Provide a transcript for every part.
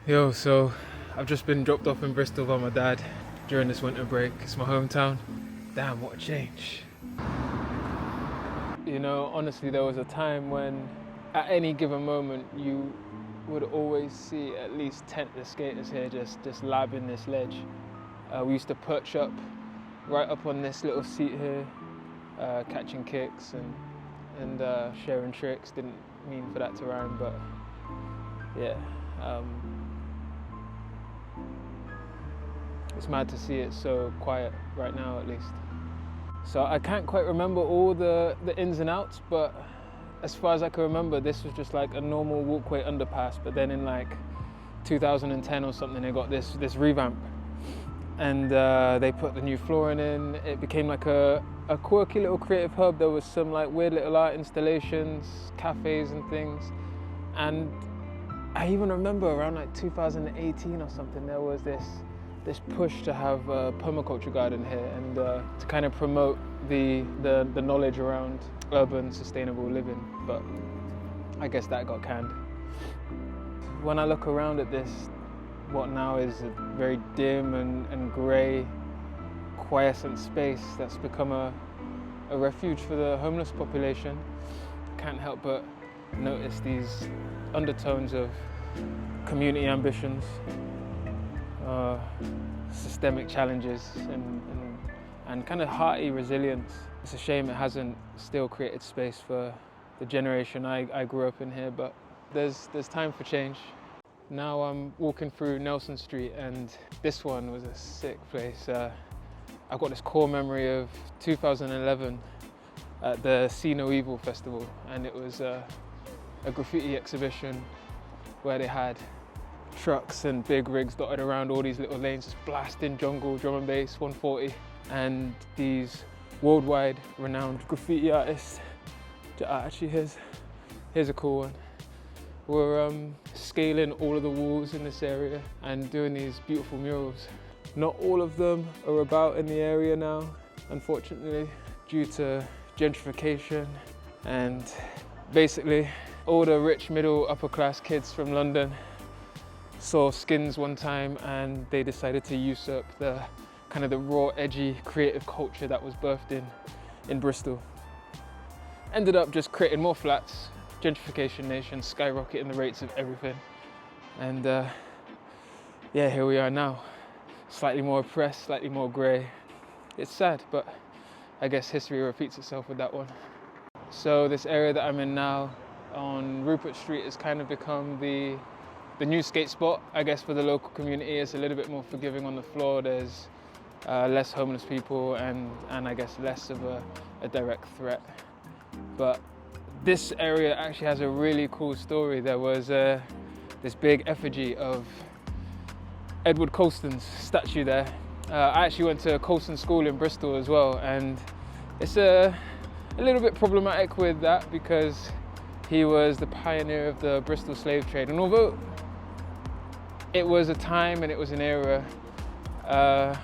Yo, so I've just been dropped off in Bristol by my dad during this winter break. It's my hometown. Damn, what a change. You know, honestly, there was a time when at any given moment you would always see at least 10 of the skaters here just labbing this ledge. We used to perch up right up on this little seat here, catching kicks and sharing tricks. Didn't mean for that to rhyme, but yeah. It's mad to see it so quiet right now, at least. So I can't quite remember all the ins and outs, but as far as I can remember, this was just like a normal walkway underpass, but then in like 2010 or something, they got this revamp. And they put the new flooring in. It became like a quirky little creative hub. There was some like weird little art installations, cafes and things. And I even remember around like 2018 or something, there was this push to have a permaculture garden here and to kind of promote the knowledge around urban sustainable living, but I guess that got canned. When I look around at this, what now is a very dim and grey, quiescent space that's become a refuge for the homeless population, I can't help but notice these undertones of community ambitions, systemic challenges and kind of hearty resilience. It's a shame it hasn't still created space for the generation I grew up in here, but there's time for change. Now I'm walking through Nelson Street and this one was a sick place. I've got this core memory of 2011 at the See No Evil festival, and it was a graffiti exhibition where they had trucks and big rigs dotted around all these little lanes, just blasting jungle, drum and bass, 140. And these worldwide renowned graffiti artists, actually here's a cool one. We're scaling all of the walls in this area and doing these beautiful murals. Not all of them are about in the area now, unfortunately, due to gentrification, and basically all the rich, middle, upper class kids from London saw skins one time and they decided to usurp the kind of the raw, edgy, creative culture that was birthed in Bristol. Ended up just creating more flats, gentrification nation, skyrocketing the rates of everything. And yeah, here we are now. Slightly more oppressed, slightly more grey. It's sad, but I guess history repeats itself with that one. So this area that I'm in now on Rupert Street has kind of become the new skate spot, I guess, for the local community. It's a little bit more forgiving on the floor. There's less homeless people and I guess less of a direct threat. But this area actually has a really cool story. There was this big effigy of Edward Colston's statue there. I actually went to Colston school in Bristol as well, and it's a little bit problematic with that because he was the pioneer of the Bristol slave trade. And although it was a time and it was an era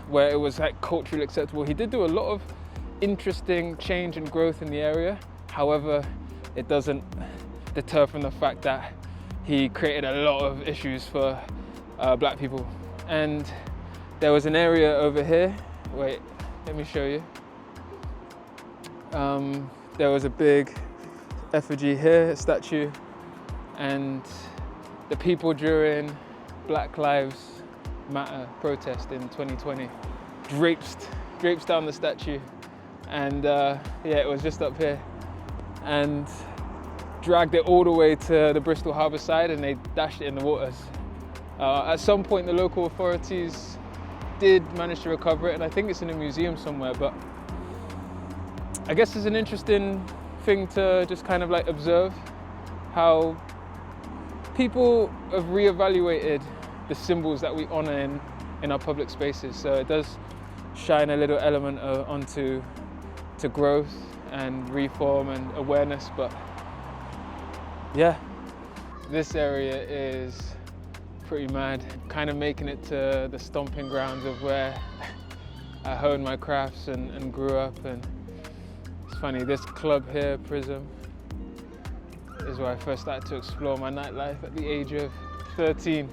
where it was like culturally acceptable, he did do a lot of interesting change and growth in the area. However, it doesn't deter from the fact that he created a lot of issues for black people. And there was an area over here, wait, let me show you. There was a big effigy here, a statue, and the people during Black Lives Matter protest in 2020 drapes down the statue, and yeah, it was just up here, and dragged it all the way to the Bristol harbour side and they dashed it in the waters. At some point the local authorities did manage to recover it, and I think it's in a museum somewhere, but I guess it's an interesting thing to just kind of like observe how people have reevaluated the symbols that we honour in our public spaces. So it does shine a little element onto growth and reform and awareness, but yeah, this area is pretty mad. Kind of making it to the stomping grounds of where I honed my crafts and grew up. And it's funny, this club here, Prism, is where I first started to explore my nightlife at the age of 13.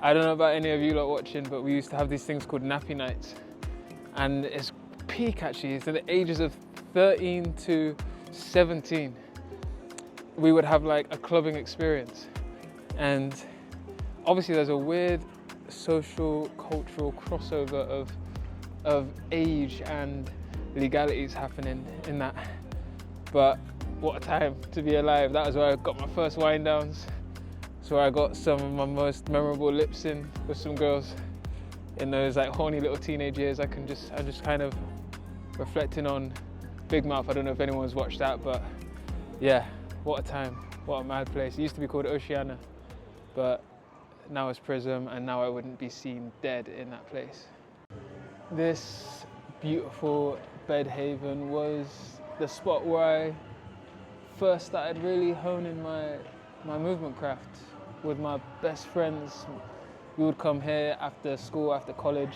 I don't know about any of you lot watching, but we used to have these things called Nappy nights. And it's peak actually, it's in the ages of 13 to 17. We would have like a clubbing experience. And obviously there's a weird social, cultural crossover of age and legalities happening in that. But what a time to be alive. That was where I got my first wind downs. That's where I got some of my most memorable lips in with some girls in those like horny little teenage years. I'm just kind of reflecting on Big Mouth. I don't know if anyone's watched that, but yeah, what a time, what a mad place. It used to be called Oceana, but now it's Prism, and now I wouldn't be seen dead in that place. This beautiful bed haven was the spot where I first started really honing my movement craft with my best friends. We would come here after school, after college,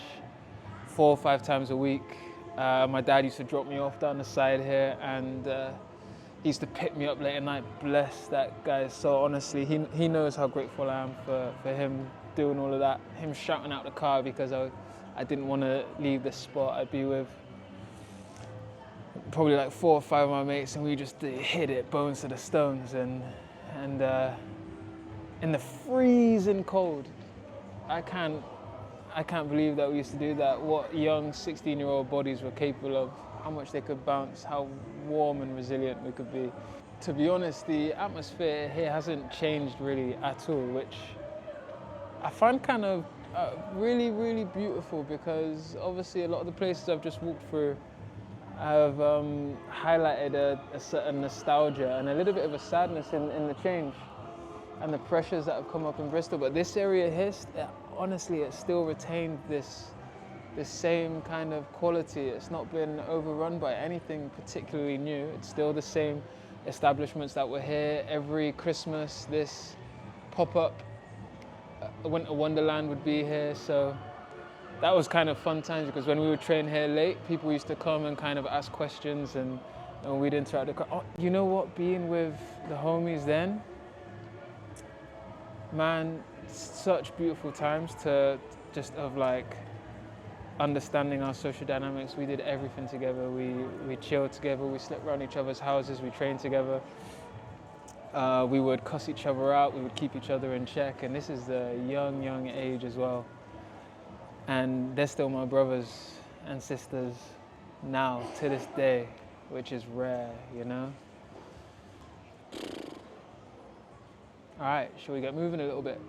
4 or 5 times a week. My dad used to drop me off down the side here, and he used to pick me up late at night. Bless that guy. So honestly, he knows how grateful I am for him doing all of that, him shouting out the car because I didn't want to leave the spot. I'd be with probably like 4 or 5 of my mates, and we just hit it bones to the stones. And in the freezing cold, I can't believe that we used to do that. What young 16-year-old bodies were capable of, how much they could bounce, how warm and resilient we could be. To be honest, the atmosphere here hasn't changed really at all, which I find kind of really, really beautiful, because obviously a lot of the places I've just walked through have highlighted a certain nostalgia and a little bit of a sadness in the change and the pressures that have come up in Bristol. But this area here, honestly, it's still retained this same kind of quality. It's not been overrun by anything particularly new. It's still the same establishments that were here every Christmas. This pop-up Winter Wonderland would be here. So that was kind of fun times, because when we would train here late, people used to come and kind of ask questions, and we'd interact. Oh, you know what? Being with the homies then, man, such beautiful times to just of like understanding our social dynamics. We did everything together. We chilled together. We slept around each other's houses. We trained together. We would cuss each other out. We would keep each other in check. And this is the young age as well. And they're still my brothers and sisters now to this day, which is rare, you know? All right, shall we get moving a little bit?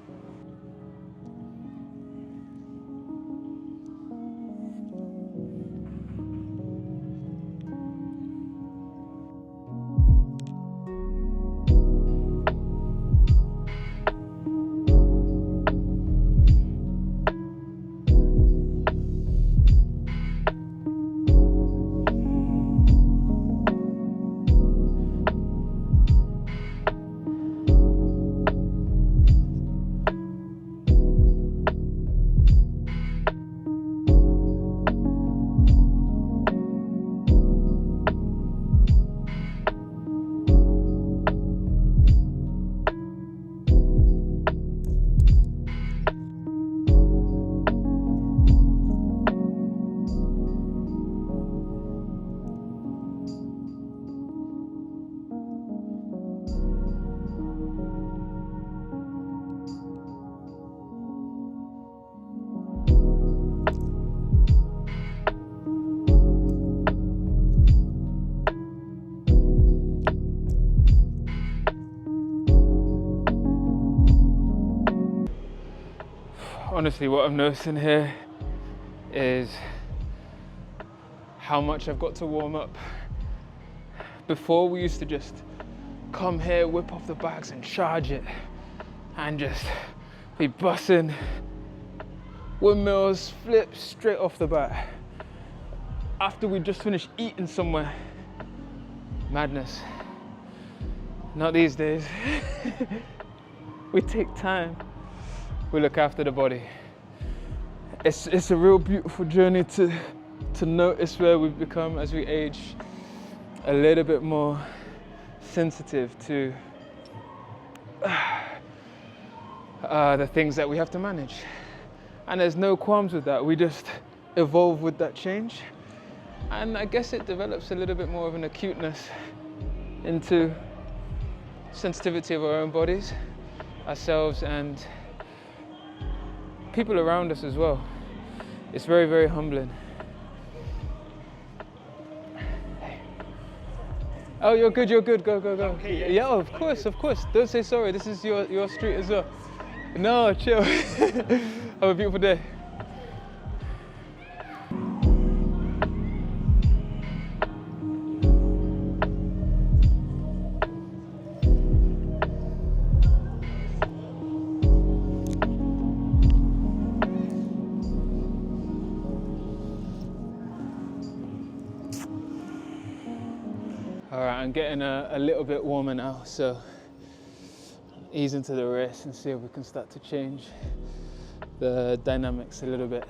Honestly, what I'm noticing here is how much I've got to warm up. Before, we used to just come here, whip off the bags and charge it, and just be bussing windmills, flips straight off the bat. After we just finished eating somewhere. Madness. Not these days. We take time. We look after the body. It's a real beautiful journey to notice where we've become as we age, a little bit more sensitive to the things that we have to manage. And there's no qualms with that. We just evolve with that change. And I guess it develops a little bit more of an acuteness into sensitivity of our own bodies, ourselves, and people around us as well. It's very, very humbling. Oh, you're good, you're good. Go, go, go. Okay, yeah, of course, of course. Don't say sorry. This is your street as well. No, chill. Have a beautiful day. All right, I'm getting a little bit warmer now, so ease into the wrist and see if we can start to change the dynamics a little bit.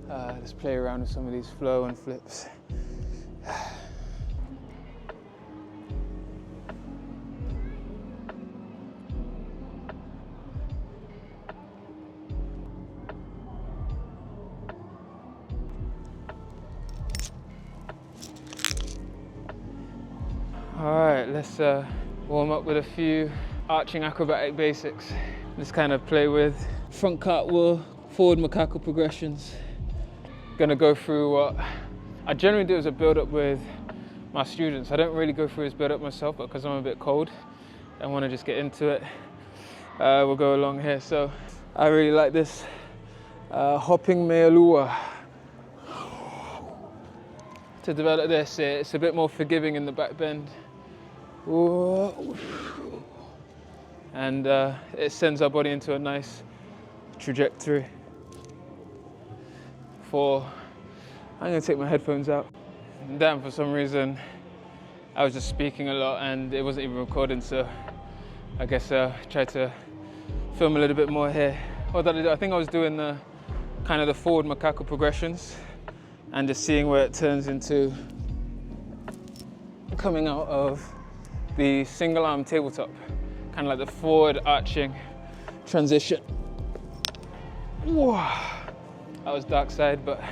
Let's play around with some of these flow and flips. All right, let's warm up with a few arching acrobatic basics. Let's kind of play with front cartwheel, forward macaco progressions. Gonna go through what I generally do as a build-up with my students. I don't really go through this build-up myself, but because I'm a bit cold, I want to just get into it. We'll go along here. So I really like this hopping mealua. To develop this, it's a bit more forgiving in the back bend. And it sends our body into a nice trajectory. I'm gonna take my headphones out. Damn, for some reason, I was just speaking a lot and it wasn't even recording, so I guess try to film a little bit more here. What did I do? I think I was doing the kind of the forward macaco progressions and just seeing where it turns into coming out of the single arm tabletop, kind of like the forward arching transition. Whoa. That was dark side, but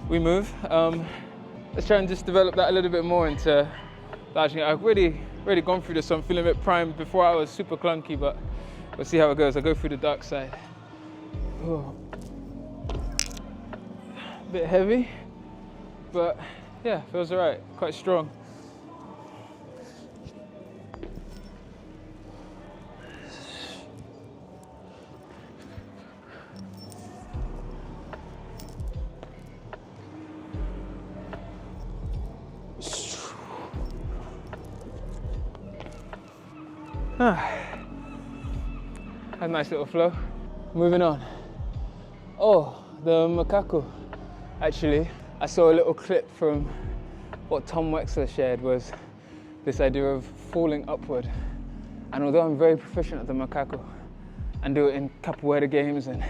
we move. Let's try and just develop that a little bit more into arching. I've really gone through this, so I'm feeling a bit primed. Before I was super clunky, but we'll see how it goes. I'll go through the dark side. Whoa. A bit heavy, but yeah, feels all right, quite strong. Had a nice little flow. Moving on. Oh, the macaco. Actually, I saw a little clip from what Tom Wexler shared, was this idea of falling upward. And although I'm very proficient at the macaco and do it in capoeira games and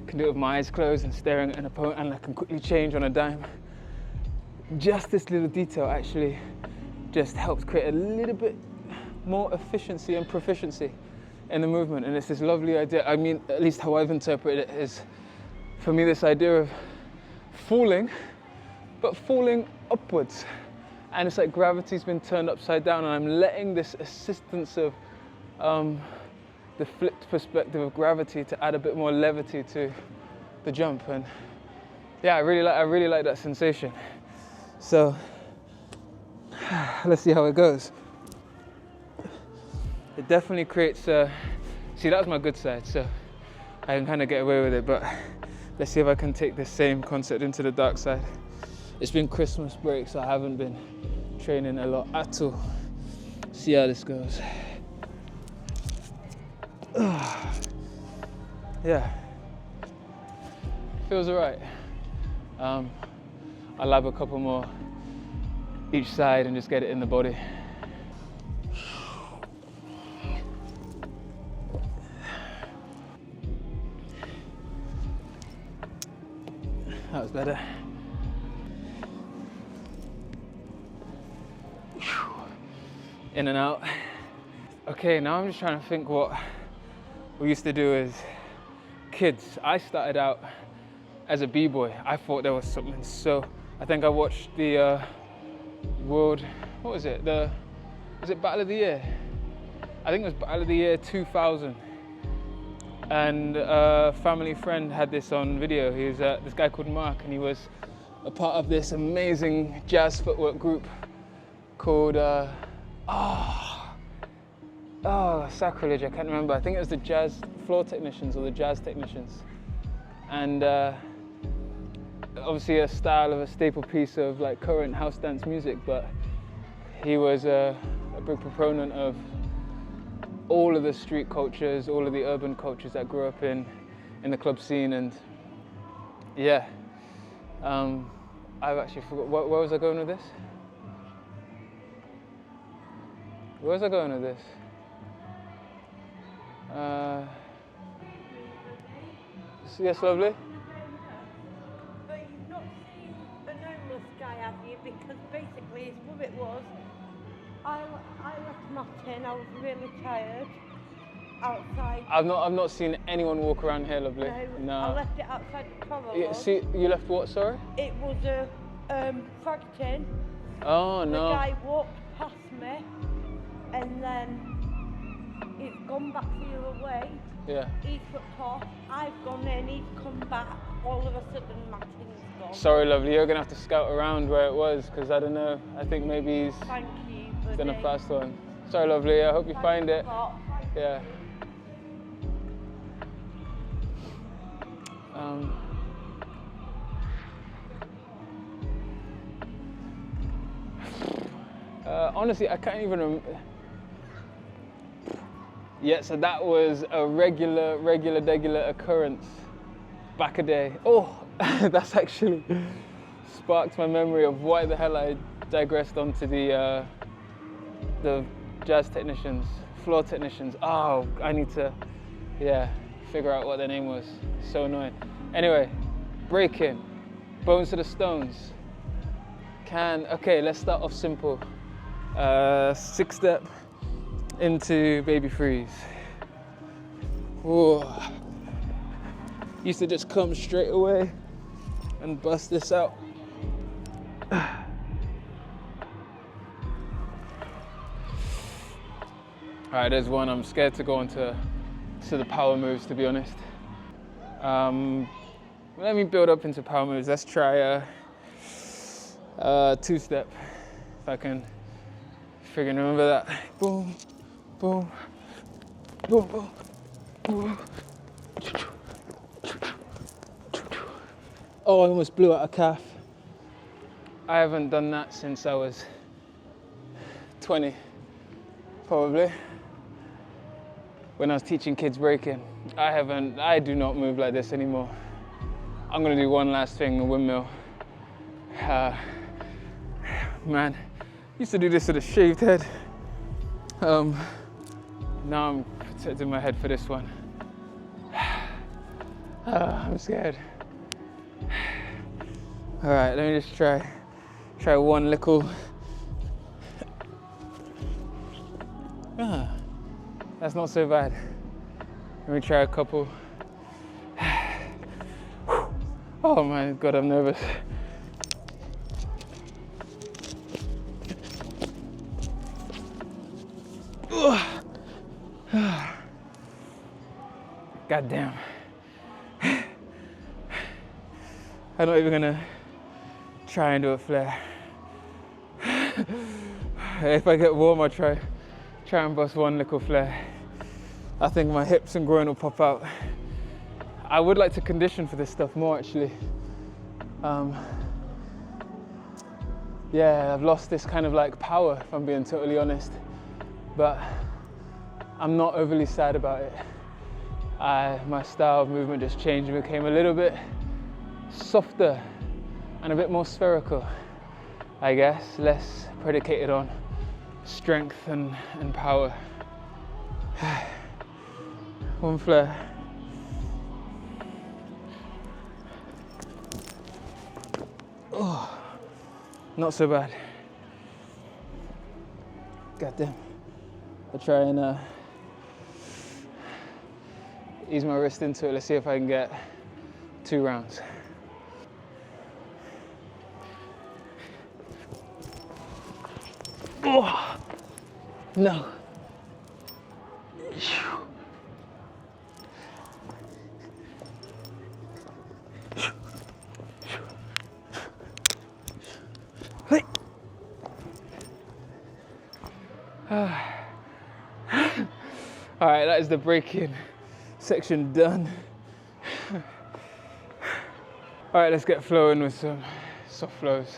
can do it with my eyes closed and staring at an opponent, and I can quickly change on a dime, just this little detail actually just helps create a little bit more efficiency and proficiency in the movement. And it's this lovely idea. I mean, at least how I've interpreted it is, for me, this idea of falling, but falling upwards. And it's like gravity's been turned upside down, and I'm letting this assistance of the flipped perspective of gravity to add a bit more levity to the jump. And yeah, I really like that sensation. So let's see how it goes. It definitely creates see, that was my good side, so I can kind of get away with it, but let's see if I can take this same concept into the dark side. It's been Christmas break, so I haven't been training a lot at all. See how this goes. Yeah, feels all right. I'll lab a couple more each side and just get it in the body. That was better. In and out. Okay, now I'm just trying to think what we used to do as kids. I started out as a b-boy. I thought there was something so... I think I watched the World... What was it? Was it Battle of the Year? I think it was Battle of the Year 2000. And a family friend had this on video. He was this guy called Mark, and he was a part of this amazing jazz footwork group called sacrilege, I can't remember. I think it was the jazz floor technicians or the jazz technicians. And obviously a style of a staple piece of like current house dance music, but he was a big proponent of all of the street cultures, all of the urban cultures that grew up in the club scene. And yeah, I've actually forgot, where was I going with this? Where was I going with this? Yes, lovely? But you've not seen the homeless guy, have you? Because basically his worry was, I left Martin, I was really tired, outside. I've not seen anyone walk around here, lovely. No. I left it outside the travel lodge. See, you left what, sorry? It was a fag tin. Oh, no. The guy walked past me, and then he's gone back the other way. Yeah. He's flipped off, I've gone in, he's come back, all of a sudden Martin's gone. Sorry, lovely, you're gonna have to scout around where it was, because I don't know, I think maybe he's Thank you, buddy. done a fast one. Sorry, lovely, I hope you find it. Yeah. Honestly, I can't even remember. Yeah, so that was a regular occurrence back a day. Oh, that's actually sparked my memory of why the hell I digressed onto the jazz technicians, floor technicians. Oh, I need to, figure out what their name was. So annoying. Anyway, Breakin, Bones to the Stones. Okay, let's start off simple. 6-step into Baby Freeze. Whoa. Used to just come straight away and bust this out. All right, there's one. I'm scared to go into the power moves, to be honest. Let me build up into power moves. Let's try a 2-step, if I can freaking remember that. Boom, boom, boom, boom, boom. Oh, I almost blew out a calf. I haven't done that since I was 20, probably. When I was teaching kids breaking. I do not move like this anymore. I'm gonna do one last thing, a windmill. Man, used to do this with a shaved head. Now I'm protecting my head for this one. I'm scared. All right, let me just try one little. That's not so bad. Let me try a couple. Oh my God, I'm nervous. God damn. I'm not even gonna try and do a flare. If I get warm, I'll try and bust one little flare. I think my hips and groin will pop out. I would like to condition for this stuff more, actually. Yeah, I've lost this kind of like power, if I'm being totally honest. But I'm not overly sad about it. My style of movement just changed and became a little bit softer and a bit more spherical, I guess, less predicated on strength and power. One flare. Oh, not so bad. God damn. I'll try and ease my wrist into it. Let's see if I can get 2 rounds. Oh, no. All right, that is the break-in section done. All right, let's get flowing with some soft flows.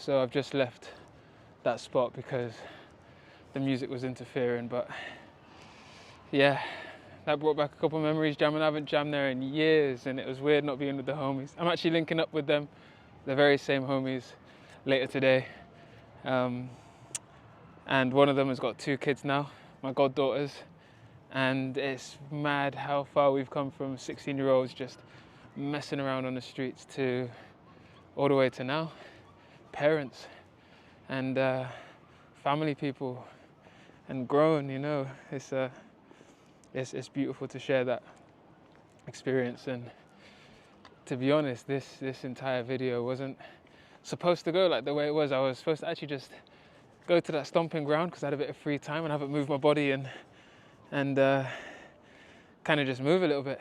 So I've just left that spot because the music was interfering, but yeah, that brought back a couple of memories jamming. I haven't jammed there in years, and it was weird not being with the homies. I'm actually linking up with them, the very same homies, later today. And one of them has got 2 kids now, my goddaughters, and it's mad how far we've come from 16-year-olds just messing around on the streets to all the way to now parents and family people and grown, you know. It's beautiful to share that experience. And to be honest, this entire video wasn't supposed to go like the way it was. I was supposed to actually just go to that stomping ground because I had a bit of free time and haven't moved my body and kind of just move a little bit.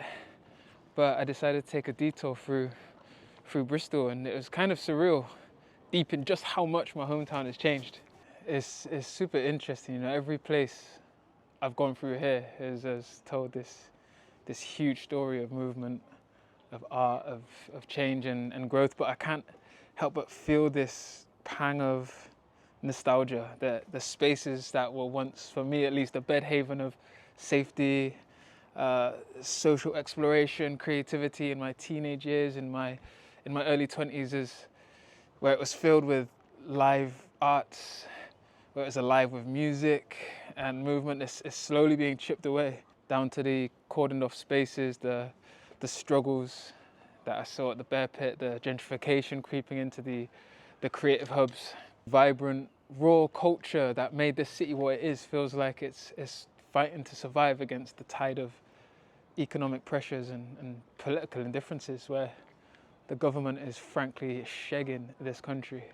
But I decided to take a detour through Bristol, and it was kind of surreal, deep in just how much my hometown has changed. It's super interesting, you know. Every place I've gone through here has told this huge story of movement, of art, of change and growth. But I can't help but feel this pang of nostalgia. The spaces that were once, for me at least, a bed haven of safety, social exploration, creativity in my teenage years, in my early 20s, where it was filled with live arts, where it was alive with music and movement, is slowly being chipped away, down to the cordoned off spaces, the struggles that I saw at the Bearpit, the gentrification creeping into the creative hubs. Vibrant, raw culture that made this city what it is feels like it's fighting to survive against the tide of economic pressures and political indifferences, where the government is frankly shagging this country.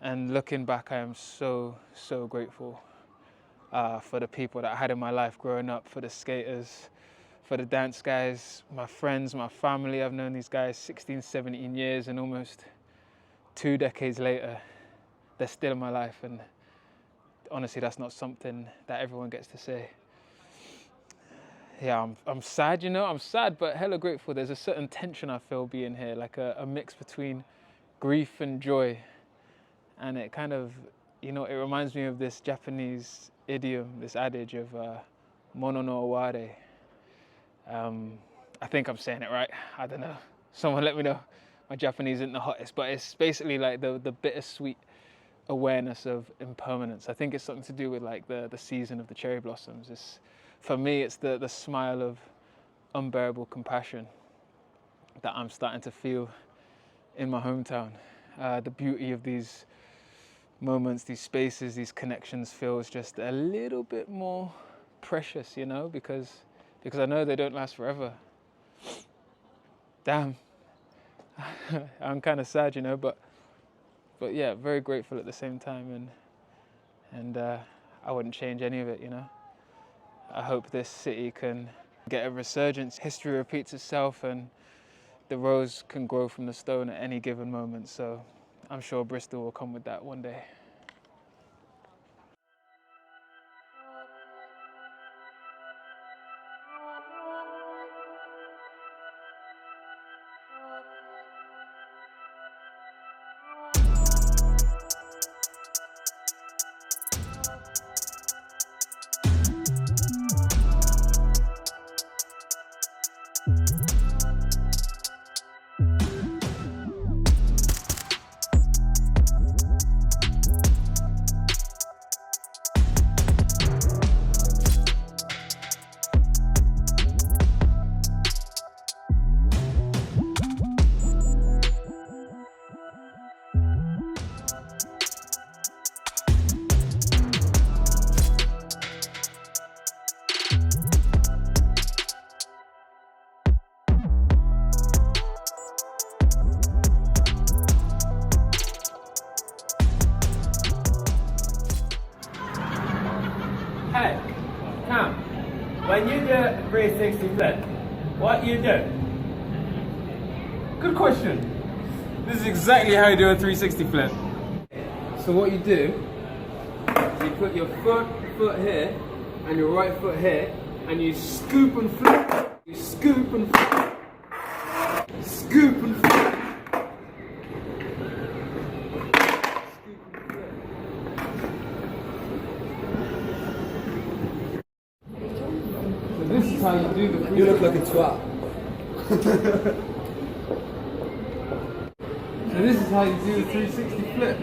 And looking back, I am so grateful for the people that I had in my life growing up, for the skaters, for the dance guys, my friends, my family. I've known these guys 16, 17 years, and almost 2 decades later, they're still in my life. And honestly, that's not something that everyone gets to say. Yeah, I'm sad, you know. I'm sad, but hella grateful. There's a certain tension I feel being here, like a mix between grief and joy. And it kind of, you know, it reminds me of this Japanese idiom, this adage of mono no aware. I think I'm saying it right. I don't know. Someone let me know. My Japanese isn't the hottest, but it's basically like the bittersweet awareness of impermanence. I think it's something to do with like the season of the cherry blossoms. For me, it's the smile of unbearable compassion that I'm starting to feel in my hometown. The beauty of these moments, these spaces, these connections feels just a little bit more precious, you know, because I know they don't last forever. Damn. I'm kind of sad, you know, but yeah, very grateful at the same time, and I wouldn't change any of it, you know. I hope this city can get a resurgence. History repeats itself, and the rose can grow from the stone at any given moment. So I'm sure Bristol will come with that one day. Hey, Cam, when you do 360 flip, what you do? Good question. This is exactly how you do a 360 flip. So what you do is you put your foot here and your right foot here, and you scoop and flip. You scoop and flip. Scoop and flip. So this is how you do the 360. You look like a twat. So this is how you do the 360 flip.